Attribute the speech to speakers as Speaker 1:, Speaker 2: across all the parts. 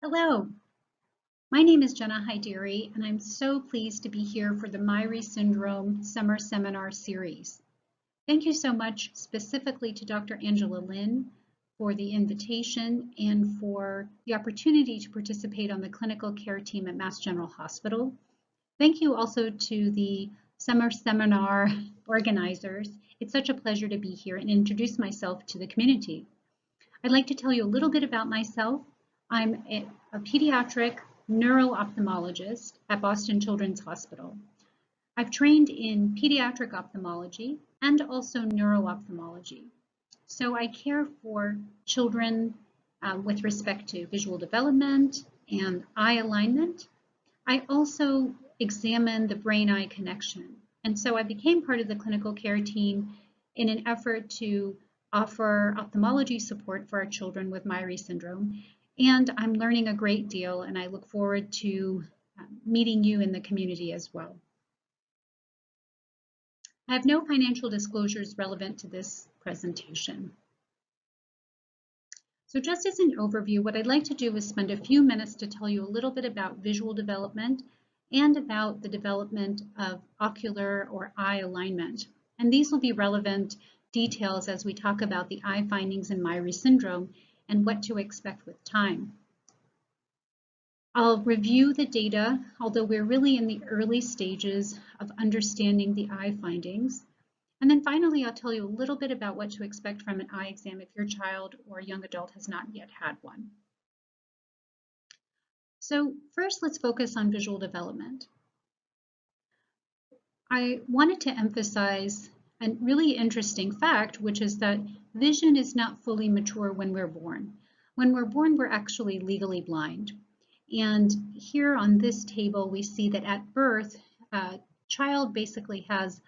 Speaker 1: Hello, my name is Gena Heidary, and I'm so pleased to be here for the Myhre Syndrome Summer Seminar Series. Thank you so much specifically to Dr. Angela Lin for the invitation and for the opportunity to participate on the clinical care team at Mass General Hospital. Thank you also to the Summer Seminar organizers. It's such a pleasure to be here and introduce myself to the community. I'd like to tell you a little bit about myself. I'm a pediatric neuro-ophthalmologist at Boston Children's Hospital. I've trained in pediatric ophthalmology and also neuro-ophthalmology. So I care for children with respect to visual development and eye alignment. I also examine the brain-eye connection. And so I became part of the clinical care team in an effort to offer ophthalmology support for our children with Myhre syndrome. And I'm learning a great deal, and I look forward to meeting you in the community as well. I have no financial disclosures relevant to this presentation. So just as an overview, what I'd like to do is spend a few minutes to tell you a little bit about visual development and about the development of ocular or eye alignment. And these will be relevant details as we talk about the eye findings in Myhre syndrome and what to expect with time. I'll review the data, although we're really in the early stages of understanding the eye findings. And then finally, I'll tell you a little bit about what to expect from an eye exam if your child or young adult has not yet had one. So first, let's focus on visual development. I wanted to emphasize a really interesting fact, which is that vision is not fully mature when we're born. When we're born, we're actually legally blind. And here on this table, we see that at birth, a child basically has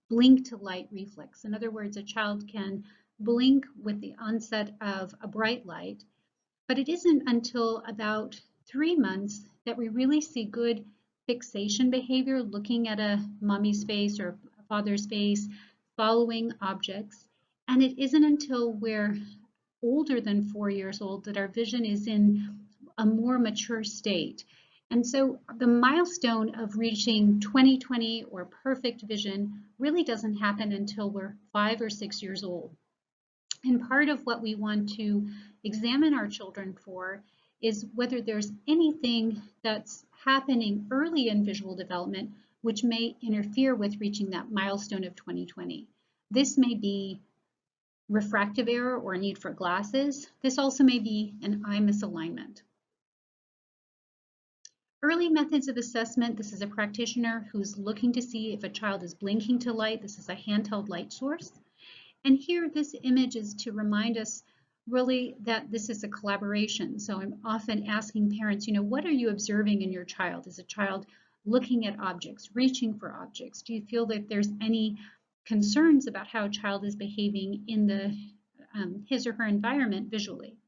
Speaker 1: blink to light reflex. In other words, a child can blink with the onset of a bright light, but it isn't until about 3 months that we really see good fixation behavior, looking at a mommy's face or a father's face, following objects. And it isn't until we're older than 4 years old that our vision is in a more mature state. And so the milestone of reaching 20/20 or perfect vision really doesn't happen until we're 5 or 6 years old. And part of what we want to examine our children for is whether there's anything that's happening early in visual development which may interfere with reaching that milestone of 20/20. This may be refractive error or a need for glasses. This also may be an eye misalignment. Early methods of assessment, this is a practitioner who's looking to see if a child is blinking to light. This is a handheld light source. And here, this image is to remind us really that this is a collaboration. So I'm often asking parents, what are you observing in your child? Is a child looking at objects, reaching for objects? Do you feel that there's any concerns about how a child is behaving in his or her environment visually?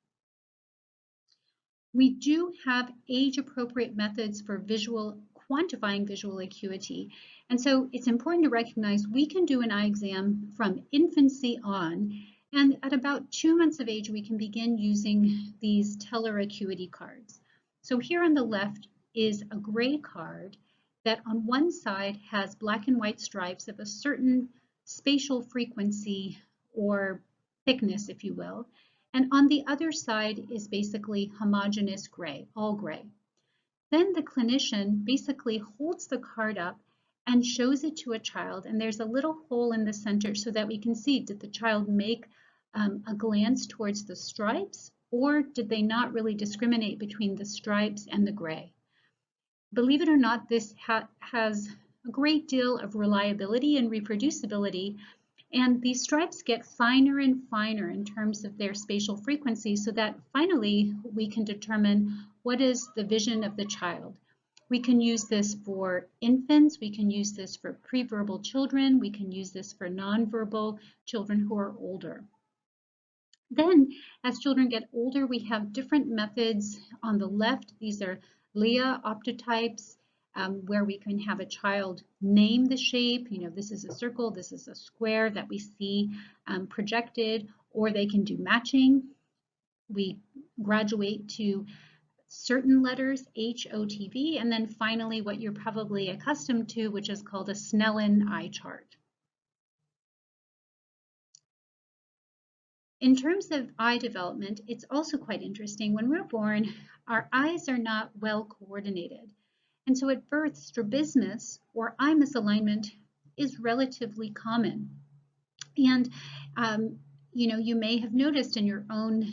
Speaker 1: We do have age-appropriate methods for quantifying visual acuity. And so it's important to recognize we can do an eye exam from infancy on, and at about 2 months of age, we can begin using these teller acuity cards. So here on the left is a gray card that on one side has black and white stripes of a certain spatial frequency or thickness, if you will. And on the other side is basically homogeneous gray, all gray. Then the clinician basically holds the card up and shows it to a child, and there's a little hole in the center so that we can see, did the child make a glance towards the stripes, or did they not really discriminate between the stripes and the gray? Believe it or not, this has a great deal of reliability and reproducibility, and these stripes get finer and finer in terms of their spatial frequency so that finally we can determine what is the vision of the child. We can use this for infants, we can use this for pre-verbal children, we can use this for nonverbal children who are older. Then, as children get older, we have different methods. On the left, these are Leah optotypes, where we can have a child name the shape. This is a circle, this is a square that we see projected, or they can do matching. We graduate to certain letters, HOTV, and then finally what you're probably accustomed to, which is called a Snellen eye chart. In terms of eye development, it's also quite interesting. When we're born, our eyes are not well coordinated. And so at birth, strabismus or eye misalignment is relatively common. And you may have noticed in your own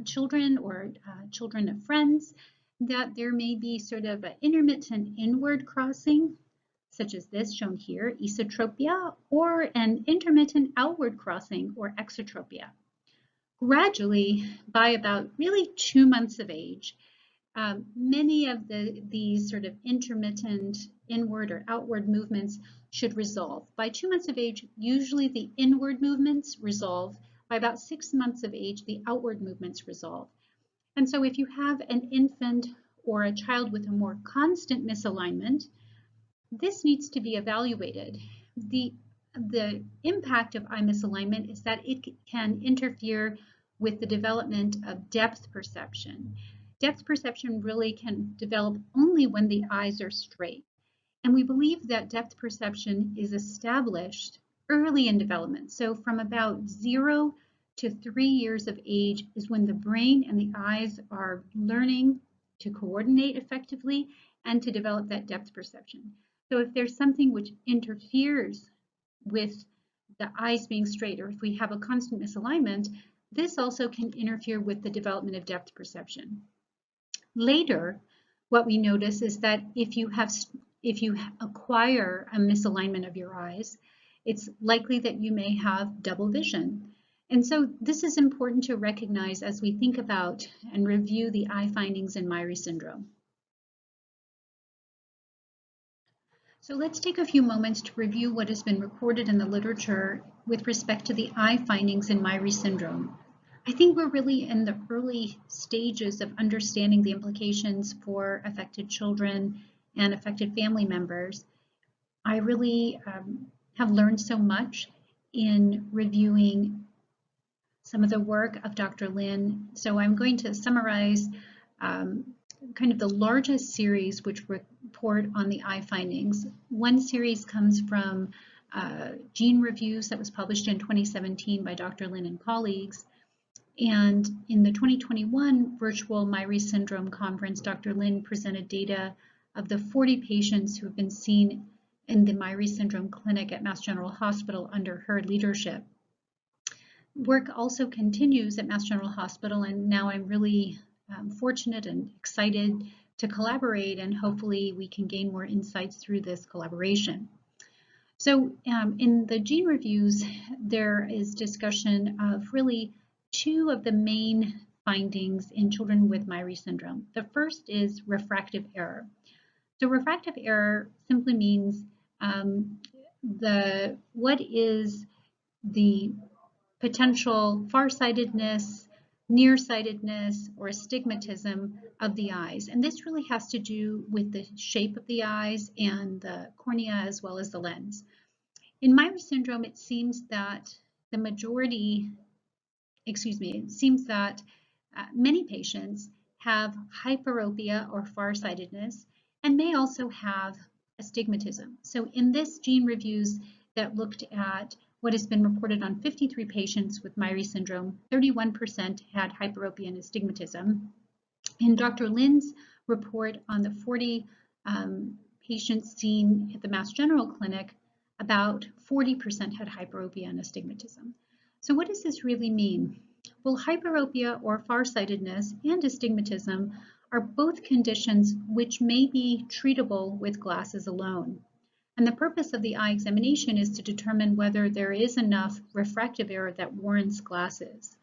Speaker 1: children or children of friends that there may be sort of an intermittent inward crossing, such as this shown here, esotropia, or an intermittent outward crossing or exotropia. Gradually, by about really 2 months of age, many of these sort of intermittent inward or outward movements should resolve. By 2 months of age, usually the inward movements resolve. By about 6 months of age, the outward movements resolve. And so if you have an infant or a child with a more constant misalignment, this needs to be evaluated. The impact of eye misalignment is that it can interfere with the development of depth perception. Depth perception really can develop only when the eyes are straight. And we believe that depth perception is established early in development. So from about 0 to 3 years of age is when the brain and the eyes are learning to coordinate effectively and to develop that depth perception. So if there's something which interferes with the eyes being straight, or if we have a constant misalignment, this also can interfere with the development of depth perception. Later, what we notice is that if you acquire a misalignment of your eyes, it's likely that you may have double vision. And so this is important to recognize as we think about and review the eye findings in Myhre syndrome. So let's take a few moments to review what has been recorded in the literature with respect to the eye findings in Myhre syndrome. I think we're really in the early stages of understanding the implications for affected children and affected family members. I really have learned so much in reviewing some of the work of Dr. Lin. So I'm going to summarize kind of the largest series which report on the eye findings. One series comes from Gene Reviews that was published in 2017 by Dr. Lin and colleagues. And in the 2021 virtual Myhre syndrome conference, Dr. Lin presented data of the 40 patients who have been seen in the Myhre syndrome clinic at Mass General Hospital under her leadership. Work also continues at Mass General Hospital, and now I'm really fortunate and excited to collaborate, and hopefully we can gain more insights through this collaboration. So in the Gene Reviews, there is discussion of really two of the main findings in children with Myhre syndrome. The first is refractive error. So refractive error simply means what is the potential farsightedness, nearsightedness, or astigmatism of the eyes. And this really has to do with the shape of the eyes and the cornea as well as the lens. In Myhre syndrome, it seems that many patients have hyperopia or farsightedness and may also have astigmatism. So in this Gene Reviews that looked at what has been reported on 53 patients with Myhre syndrome, 31% had hyperopia and astigmatism. In Dr. Lin's report on the 40 patients seen at the Mass General Clinic, about 40% had hyperopia and astigmatism. So what does this really mean? Well, hyperopia or farsightedness and astigmatism are both conditions which may be treatable with glasses alone. And the purpose of the eye examination is to determine whether there is enough refractive error that warrants glasses.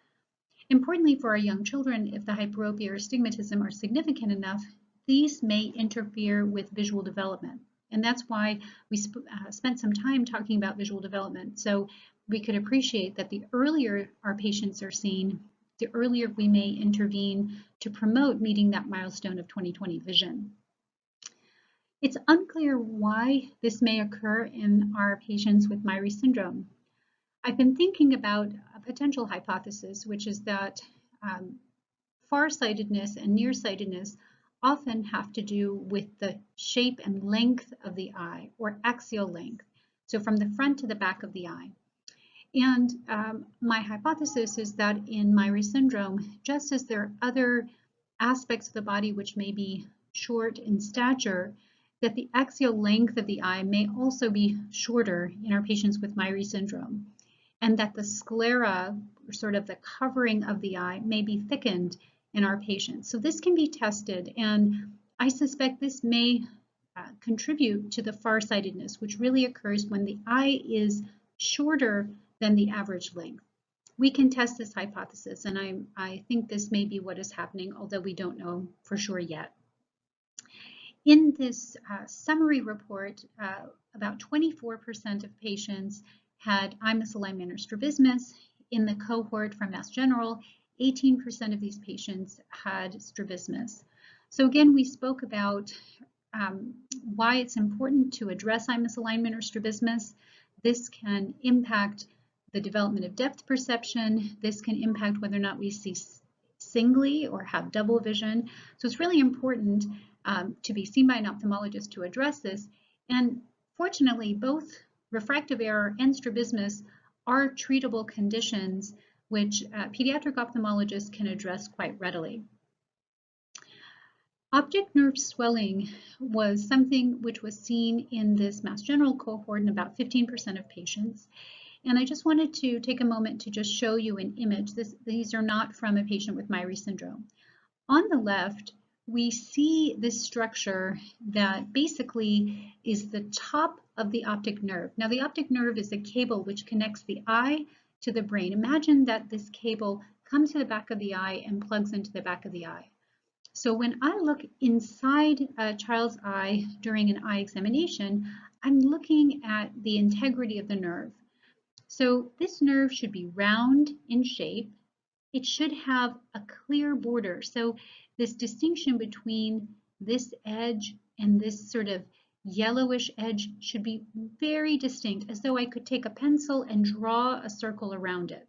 Speaker 1: Importantly for our young children, if the hyperopia or astigmatism are significant enough, these may interfere with visual development. And that's why we spent some time talking about visual development. So we could appreciate that the earlier our patients are seen, the earlier we may intervene to promote meeting that milestone of 20/20 vision. It's unclear why this may occur in our patients with Myhre syndrome. I've been thinking about a potential hypothesis, which is that farsightedness and nearsightedness often have to do with the shape and length of the eye, or axial length, so from the front to the back of the eye. And my hypothesis is that in Myhre syndrome, just as there are other aspects of the body which may be short in stature, that the axial length of the eye may also be shorter in our patients with Myhre syndrome, and that the sclera, or sort of the covering of the eye, may be thickened in our patients. So this can be tested, and I suspect this may contribute to the farsightedness, which really occurs when the eye is shorter than the average length. We can test this hypothesis, and I think this may be what is happening, although we don't know for sure yet. In this summary report, about 24% of patients had eye misalignment or strabismus. In the cohort from Mass General, 18% of these patients had strabismus. So again, we spoke about why it's important to address eye misalignment or strabismus. This can impact the development of depth perception. This can impact whether or not we see singly or have double vision. So it's really important to be seen by an ophthalmologist to address this. And fortunately, both refractive error and strabismus are treatable conditions which pediatric ophthalmologists can address quite readily. Optic nerve swelling was something which was seen in this Mass General cohort in about 15% of patients. And I just wanted to take a moment to just show you an image. These are not from a patient with Myhre syndrome. On the left, we see this structure that basically is the top of the optic nerve. Now, the optic nerve is a cable which connects the eye to the brain. Imagine that this cable comes to the back of the eye and plugs into the back of the eye. So when I look inside a child's eye during an eye examination, I'm looking at the integrity of the nerve. So this nerve should be round in shape. It should have a clear border. So this distinction between this edge and this sort of yellowish edge should be very distinct, as though I could take a pencil and draw a circle around it.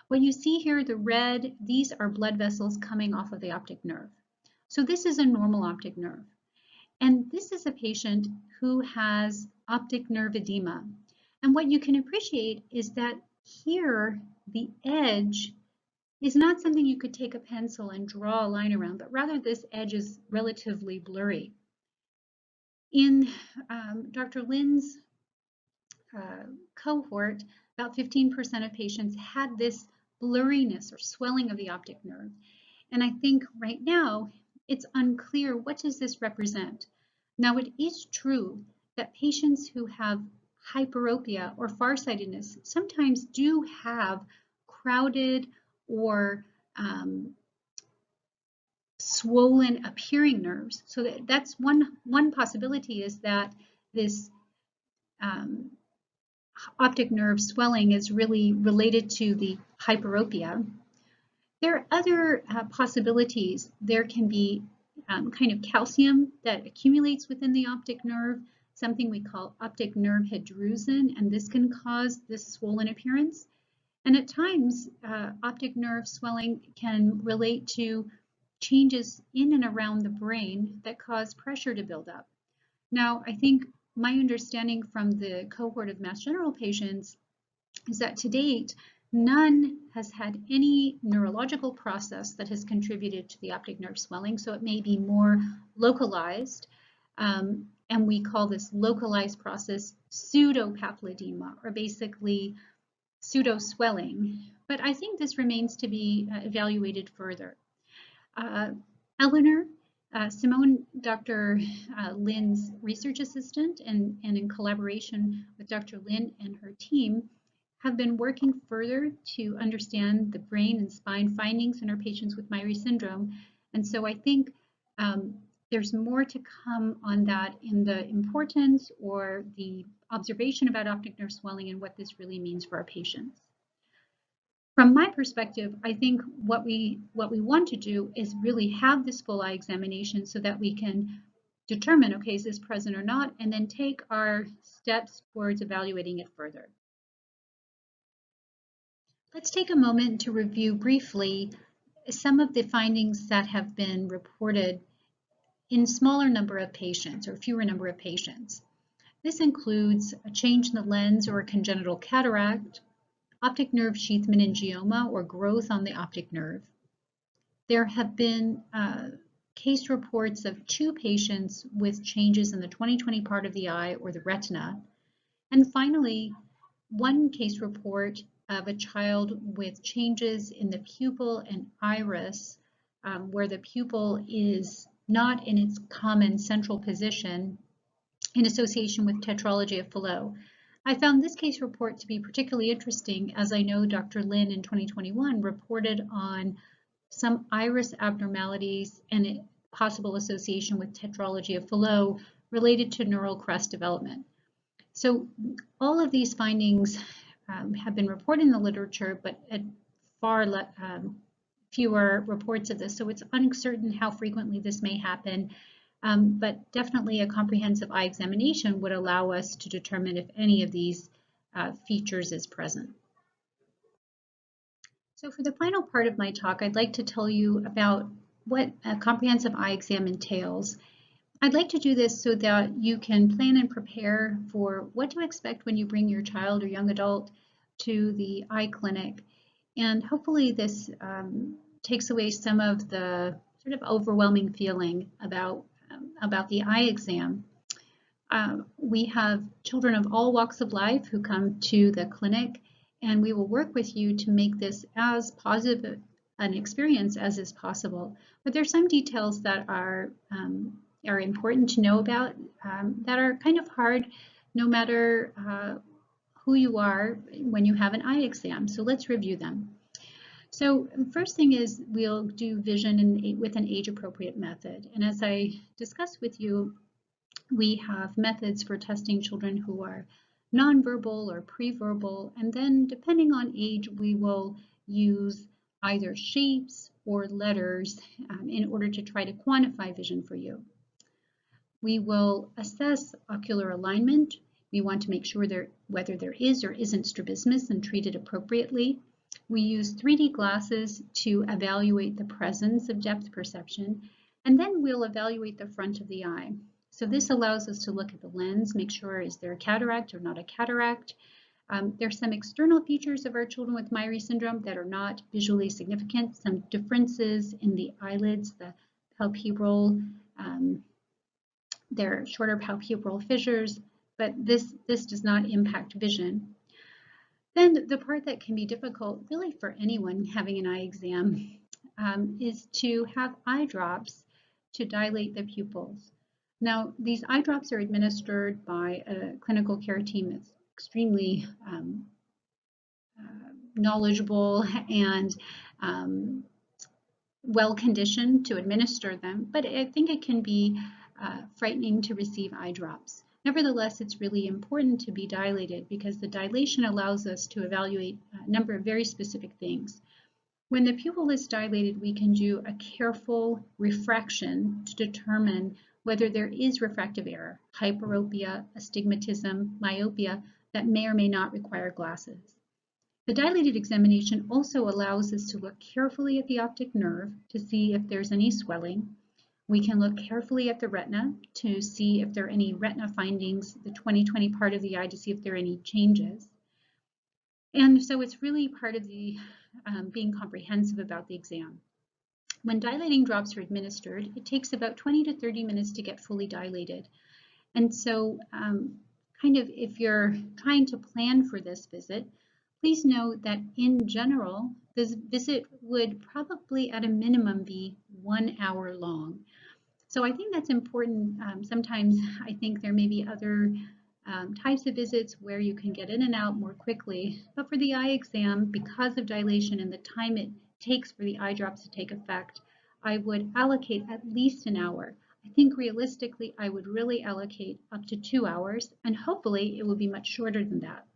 Speaker 1: What you see here, the red, these are blood vessels coming off of the optic nerve. So this is a normal optic nerve. And this is a patient who has optic nerve edema. And what you can appreciate is that here, the edge is not something you could take a pencil and draw a line around, but rather this edge is relatively blurry. In Dr. Lin's cohort, about 15% of patients had this blurriness or swelling of the optic nerve. And I think right now, it's unclear, what does this represent? Now, it is true that patients who have hyperopia or farsightedness sometimes do have crowded or swollen appearing nerves. So that's one possibility, is that this optic nerve swelling is really related to the hyperopia. There are other possibilities. There can be kind of calcium that accumulates within the optic nerve, something we call optic nerve hydrusin, and this can cause this swollen appearance. And at times, optic nerve swelling can relate to changes in and around the brain that cause pressure to build up. Now, I think my understanding from the cohort of Mass General patients is that to date, none has had any neurological process that has contributed to the optic nerve swelling, so it may be more localized, and we call this localized process pseudopapilledema, or basically pseudo-swelling. But I think this remains to be evaluated further. Eleanor, Simone, Dr. Lin's research assistant, and in collaboration with Dr. Lin and her team, have been working further to understand the brain and spine findings in our patients with Myhre syndrome. And so I think there's more to come on that in the importance or the observation about optic nerve swelling and what this really means for our patients. From my perspective, I think what we want to do is really have this full eye examination so that we can determine, okay, is this present or not, and then take our steps towards evaluating it further. Let's take a moment to review briefly some of the findings that have been reported in smaller number of patients or fewer number of patients. This includes a change in the lens or a congenital cataract, optic nerve sheath meningioma or growth on the optic nerve. There have been case reports of 2 patients with changes in the 20/20 part of the eye or the retina. And finally, 1 case report of a child with changes in the pupil and iris, where the pupil is not in its common central position in association with tetralogy of Fallot. I found this case report to be particularly interesting, as I know Dr. Lin in 2021 reported on some iris abnormalities and a possible association with tetralogy of Fallot related to neural crest development. So all of these findings have been reported in the literature, but at far fewer reports of this. So it's uncertain how frequently this may happen, but definitely a comprehensive eye examination would allow us to determine if any of these features is present. So for the final part of my talk, I'd like to tell you about what a comprehensive eye exam entails. I'd like to do this so that you can plan and prepare for what to expect when you bring your child or young adult to the eye clinic. And hopefully this takes away some of the sort of overwhelming feeling about the eye exam. We have children of all walks of life who come to the clinic, and we will work with you to make this as positive an experience as is possible. But there's some details that are important to know about that are kind of hard no matter who you are when you have an eye exam. So let's review them. So the first thing is we'll do vision with an age-appropriate method. And as I discussed with you, we have methods for testing children who are nonverbal or preverbal, and then depending on age, we will use either shapes or letters in order to try to quantify vision for you. We will assess ocular alignment. We want to make sure whether there is or isn't strabismus and treat it appropriately. We use 3D glasses to evaluate the presence of depth perception, and then we'll evaluate the front of the eye. So this allows us to look at the lens, make sure is there a cataract or not a cataract. There's some external features of our children with Myhre syndrome that are not visually significant, some differences in the eyelids, the palpebral, there are shorter palpebral fissures, but this does not impact vision. Then the part that can be difficult really for anyone having an eye exam is to have eye drops to dilate the pupils. Now, these eye drops are administered by a clinical care team that's extremely knowledgeable and well-conditioned to administer them, but I think it can be frightening to receive eye drops. Nevertheless, it's really important to be dilated because the dilation allows us to evaluate a number of very specific things. When the pupil is dilated, we can do a careful refraction to determine whether there is refractive error, hyperopia, astigmatism, myopia that may or may not require glasses. The dilated examination also allows us to look carefully at the optic nerve to see if there's any swelling. We can look carefully at the retina to see if there are any retina findings, the 20/20 part of the eye to see if there are any changes. And so it's really part of the being comprehensive about the exam. When dilating drops are administered, it takes about 20 to 30 minutes to get fully dilated. And so kind of if you're trying to plan for this visit, please note that in general, this visit would probably at a minimum be 1 hour long. So I think that's important. Sometimes I think there may be other types of visits where you can get in and out more quickly. But for the eye exam, because of dilation and the time it takes for the eye drops to take effect, I would allocate at least an hour. I think realistically, I would really allocate up to 2 hours, and hopefully it will be much shorter than that.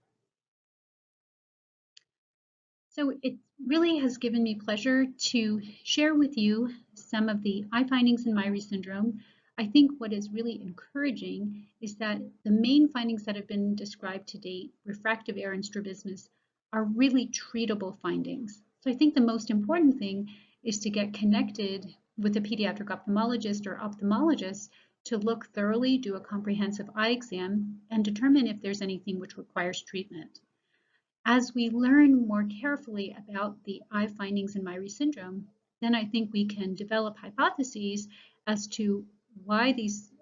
Speaker 1: So it really has given me pleasure to share with you some of the eye findings in Myhre syndrome. I think what is really encouraging is that the main findings that have been described to date, refractive error and strabismus, are really treatable findings. So I think the most important thing is to get connected with a pediatric ophthalmologist or ophthalmologist to look thoroughly, do a comprehensive eye exam, and determine if there's anything which requires treatment. As we learn more carefully about the eye findings in Myhre syndrome, then I think we can develop hypotheses as to why these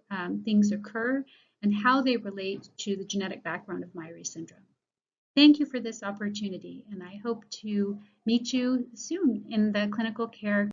Speaker 1: things occur and how they relate to the genetic background of Myhre syndrome. Thank you for this opportunity, and I hope to meet you soon in the clinical care